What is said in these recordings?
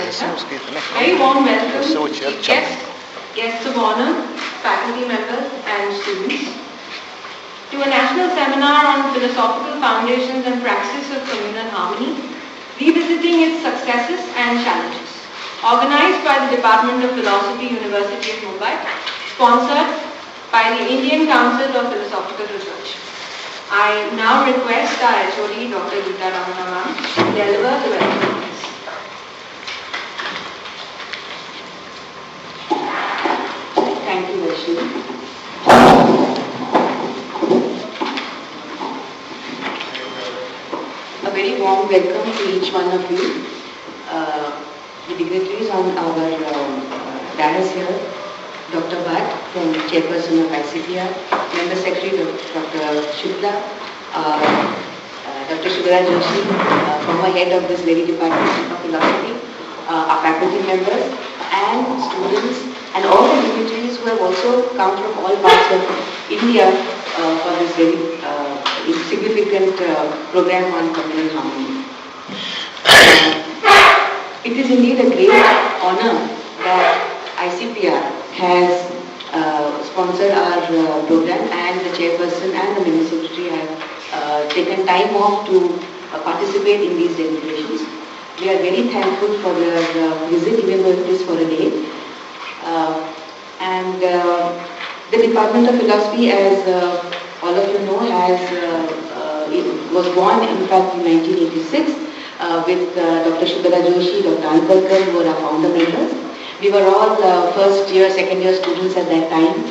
Director. Very warm welcome to guests of honor, faculty members and students to a national seminar on philosophical foundations and praxis of communal harmony, revisiting its successes and challenges. Organized by the Department of Philosophy, University of Mumbai, sponsored by the Indian Council of Philosophical Research. I now request our HOD, Dr. Geeta Ramana ma'am, to deliver the welcome address. Thank you, Vaishnavi. A very warm welcome to each one of you. The dignitaries on our dais here, Dr. Bhatt, from Chairperson of ICPR, Member Secretary Dr. Shukla, Dr. Shubhra Joshi, former head of this very Department of Philosophy, our faculty members and students, and all the dignitaries who have also come from all parts of India for this very significant program on communal harmony. It is indeed a great honor that ICPR has sponsored our program, and the chairperson and the Member Secretary have taken time off to participate in these deliberations. We are very thankful for their visit, even though it is for a day. The Department of Philosophy, as all of you know, was born in fact in 1986 with Dr. Shubhra Joshi, Dr. Antarkar, who were our founder members. We were all first year, second year students at that time.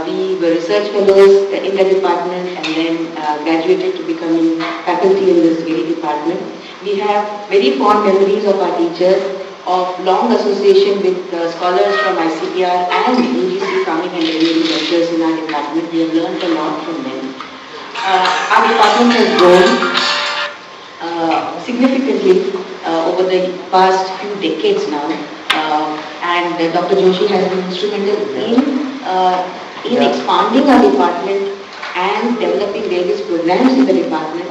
We were research fellows in the department and then graduated to becoming faculty in this very department. We have very fond memories of our teachers, of long association with scholars from ICPR and UGC coming and delivering lectures in our department. We have learned a lot from them. Our department has grown significantly over the past few decades now, and Dr. Joshi has been instrumental in expanding our department and developing various programs in the department,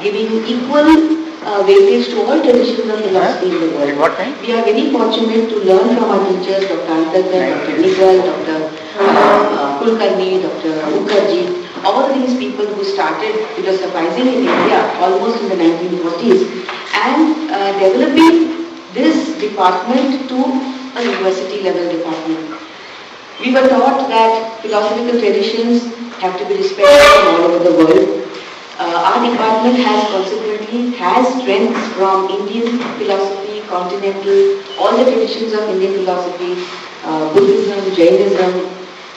giving equal weightage to all traditions of philosophy in the world. We are very fortunate to learn from our teachers, Dr. Antarkar, Dr. Nigal, Dr. Kulkarni, Dr. Mukherjee, all these people who started philosophizing in India almost in the 1940s and developing this department to a university level department. We were taught that philosophical traditions have to be respected from all over the world. Our department consequently has strengths from Indian philosophy, continental, all the traditions of Indian philosophy, Buddhism, Jainism,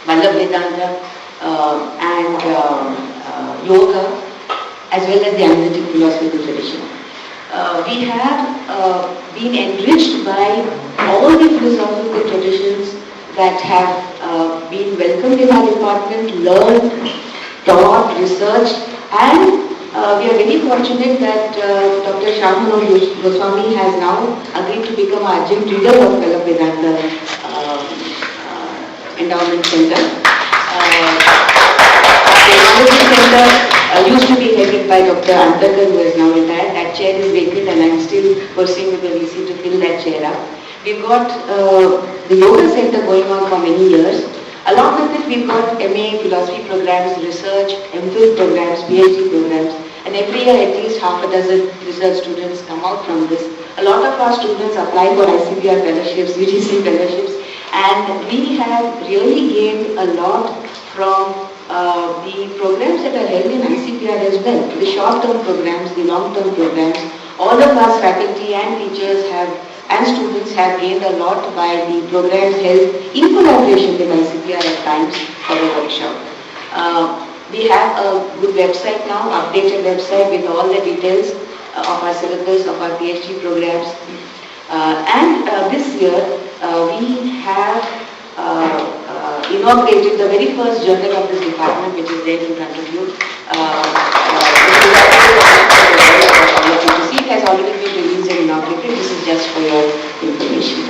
Vallabh Vedanta, and yoga, as well as the analytic philosophical tradition. We have been enriched by all the philosophical traditions that have been welcomed in our department, learned, taught, researched, and we are very fortunate that Dr. Shyamanol Goswami has now agreed to become our adjunct reader of Vallabh Vedanta Endowment Center. The Endowment Center used to be headed by Dr. Antarkar, who is now retired. That chair is vacant and I am still pursuing with the VC to fill that chair up. We've got the Yoga Center going on for many years. Along with it, we've got MA philosophy programs, research, MPhil programs, PhD programs, and every year at least half a dozen research students come out from this. A lot of our students apply for ICPR fellowships, UGC fellowships, and we have really gained a lot from the programs that are held in ICPR as well. The short-term programs, the long-term programs, all of us faculty and teachers and students have gained a lot by the programs held in collaboration with ICPR at times for the workshop. We have a good website now, updated website with all the details of our syllabus, of our PhD programs. This year we have inaugurated the very first journal of this department, which is there in front of you. It has already been released and inaugurated. This is just for your information.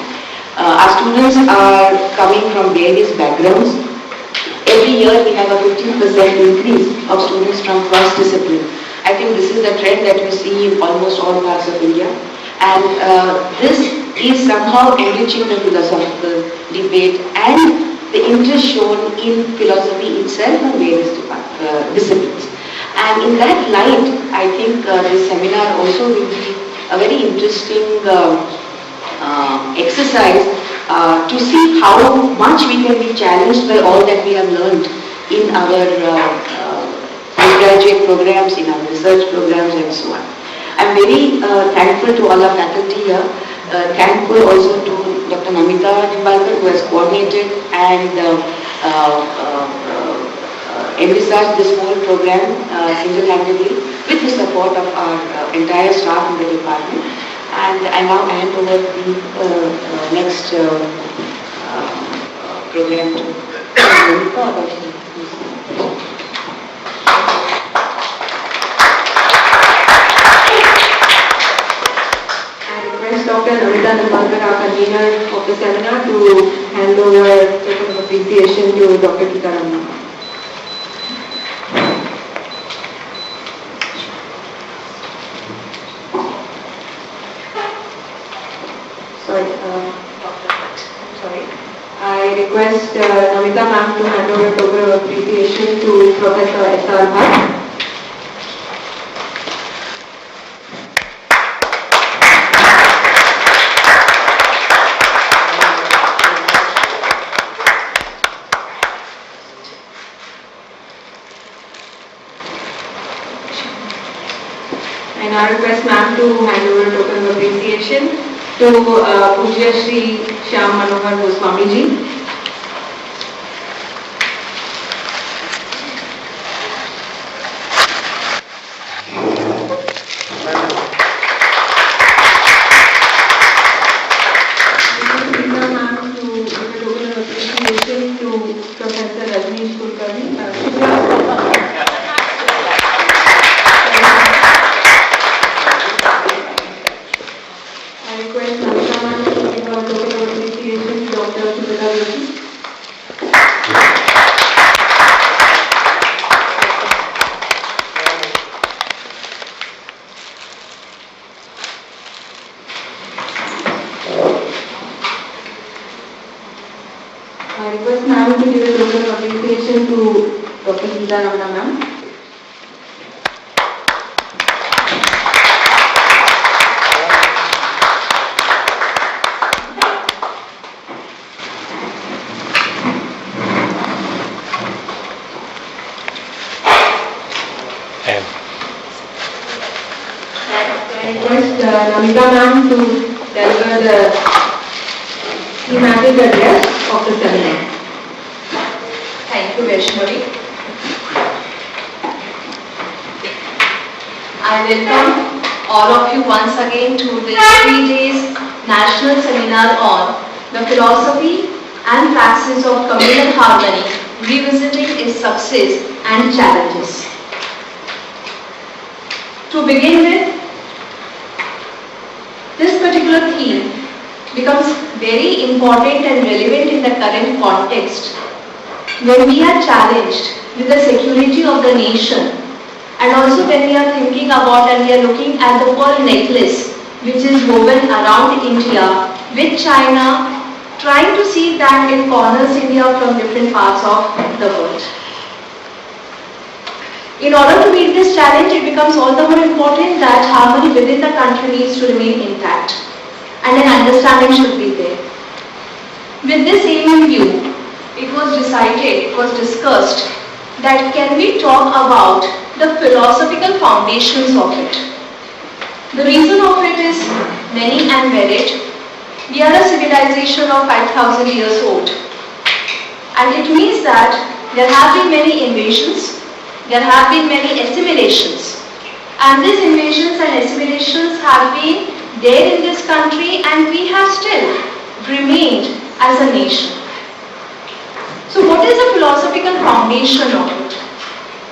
Our students are coming from various backgrounds. Every year we have a 15% increase of students from cross-discipline. I think this is the trend that we see in almost all parts of India. And this is somehow enriching the philosophical debate and the interest shown in philosophy itself and various disciplines. And in that light, I think this seminar also will be a very interesting exercise to see how much we can be challenged by all that we have learned in our undergraduate programs, in our research programs and so on. I'm very thankful to all our faculty here, thankful also to Dr. Namita Nimbalkar who has coordinated and envisaged this whole program single-handedly with the support of our entire staff in the department. And I now hand over the next program to Namita. Dr. Namita Nimbalkar, our convener of the seminar, to hand over token of appreciation to Dr. Geeta Ramana. I request Namita ma'am to hand over token of appreciation to Professor S.R. Bhatt. And I request ma'am to hand over token of appreciation to Pujya Shri Shyam Manohar Goswami ji. I request ma'am to give a token of appreciation to Dr. Geeta Ramana ma'am. I request Namita ma'am to deliver the thematic address of the seminar. Thank you, Vaishnavi. I welcome all of you once again to this 3 days national seminar on the philosophy and praxis of communal harmony, revisiting its success and challenges. To begin with, this particular theme becomes very important and relevant in the current context when we are challenged with the security of the nation, and also when we are thinking about and we are looking at the pearl necklace which is woven around India with China, trying to see that it corners India from different parts of the world. In order to meet this challenge, it becomes all the more important that harmony within the country needs to remain intact and an understanding should be there. With this aim in view, it was discussed that can we talk about the philosophical foundations of it. The reason of it is many and varied. We are a civilization of 5,000 years old, and it means that there have been many invasions, there have been many assimilations, and these invasions and assimilations have been there in this country and we have still remained as a nation. So what is the philosophical foundation of it?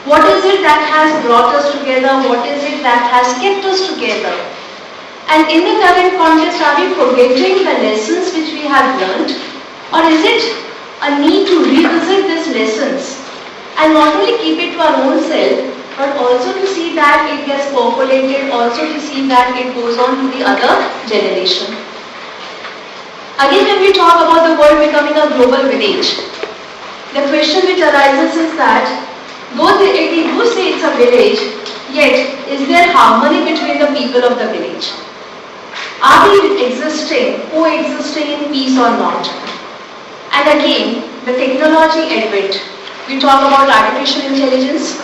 What is it that has brought us together? What is it that has kept us together? And in the current context, are we forgetting the lessons which we have learned? Or is it a need to revisit these lessons and not only keep it to our own self, but also to see that it gets percolated, also to see that it goes on to the other generation. Again, when we talk about the world becoming a global village, the question which arises is that, though we do say it's a village, yet is there harmony between the people of the village? Are we coexisting in peace or not? And again, the technology advent. We talk about artificial intelligence,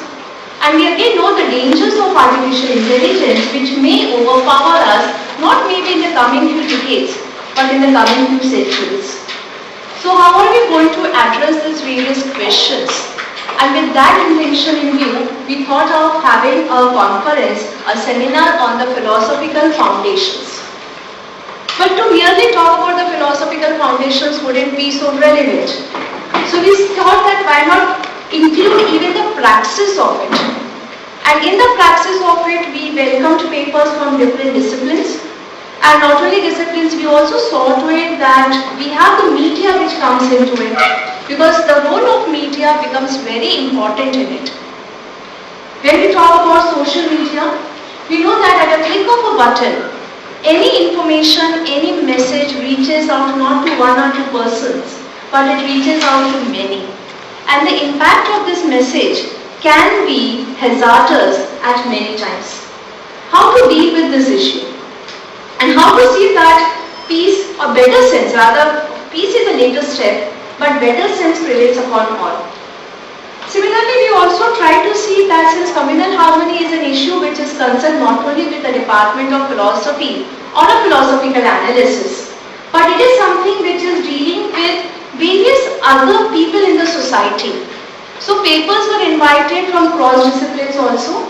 and we again know the dangers of artificial intelligence which may overpower us, not maybe in the coming few decades, but in the coming few centuries. So how are we going to address these various questions? And with that intention in view, we thought of having a conference, a seminar on the philosophical foundations. But to merely talk about the philosophical foundations wouldn't be so relevant. So we thought that why not include even the praxis of it. And in the praxis of it, we welcomed papers from different disciplines. And not only disciplines, we also saw to it that we have the media which comes into it, because the role of media becomes very important in it. When we talk about social media, we know that at a click of a button, any information, any message reaches out not to one or two persons, but it reaches out to many. And the impact of this message can be hazardous at many times. How to deal with this issue? And how to see that peace, or better sense, rather peace is a later step, but better sense prevails upon all. Similarly, we also try to see that since communal harmony is an issue which is concerned not only with the Department of Philosophy or a philosophical analysis, but it is something which is dealing with various other people in the society. So papers were invited from cross disciplines also.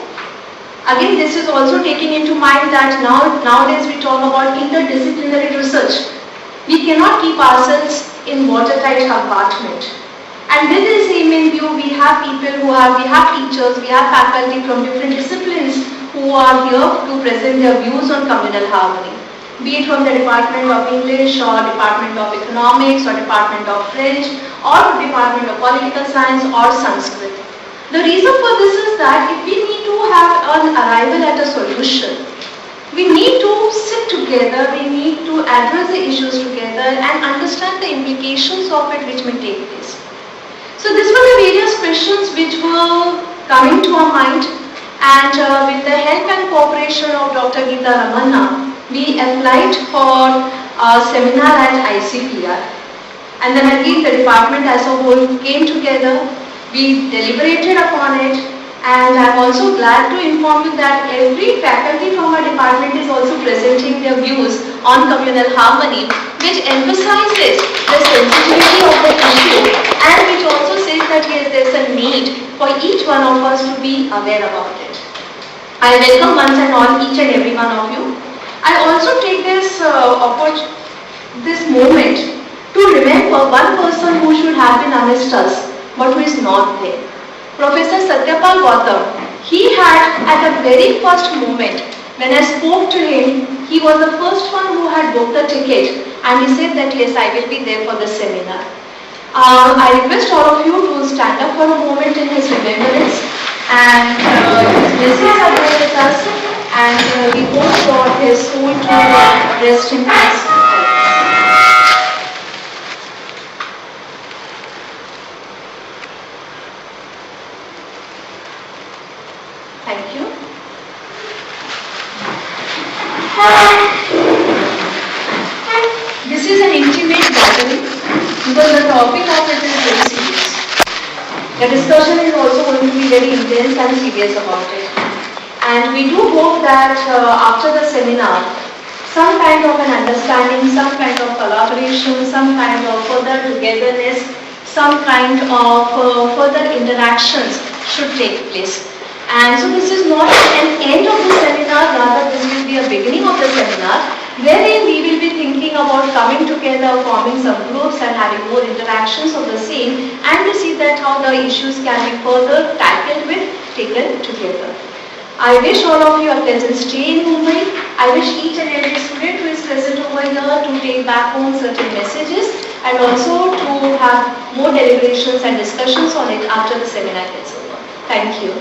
Again, this is also taking into mind that nowadays we talk about interdisciplinary research. We cannot keep ourselves in watertight compartment. And with this aim in view, we have teachers, we have faculty from different disciplines who are here to present their views on communal harmony. Be it from the Department of English or Department of Economics or Department of French or Department of Political Science or Sanskrit. The reason for this is that if we need to have an arrival at a solution, we need to sit together, we need to address the issues together and understand the implications of it which may take place. So these were the various questions which were coming to our mind, and with the help and cooperation of Dr. Geeta Ramanna, we applied for a seminar at ICPR. And then again the department as a whole came together. We deliberated upon it, and I am also glad to inform you that every faculty from our department is also presenting their views on communal harmony, which emphasizes the sensitivity of the issue and which also says that yes, there is a need for each one of us to be aware about it. I welcome once and all each and every one of you. I also take this moment to remember one person who should have been amidst us, but who is not there. Professor Satyapal Gautam, he had at the very first moment, when I spoke to him, he was the first one who had booked the ticket, and he said that yes, I will be there for the seminar. I request all of you to stand up for a moment in his remembrance, and his blessings are there with us, and we hope for his soul to rest in peace. Thank you. This is an intimate gathering because the topic of it is very serious. The discussion is also going to be very intense and serious about it. And we do hope that after the seminar, some kind of an understanding, some kind of collaboration, some kind of further togetherness, some kind of further interactions should take place. And so this is not an end of the seminar, rather this will be a beginning of the seminar, wherein we will be thinking about coming together, forming some groups and having more interactions of the same, and to see that how the issues can be further tackled with, taken together. I wish all of you a pleasant stay in Mumbai. I wish each and every student who is present over here to take back home certain messages and also to have more deliberations and discussions on it after the seminar gets over. Thank you.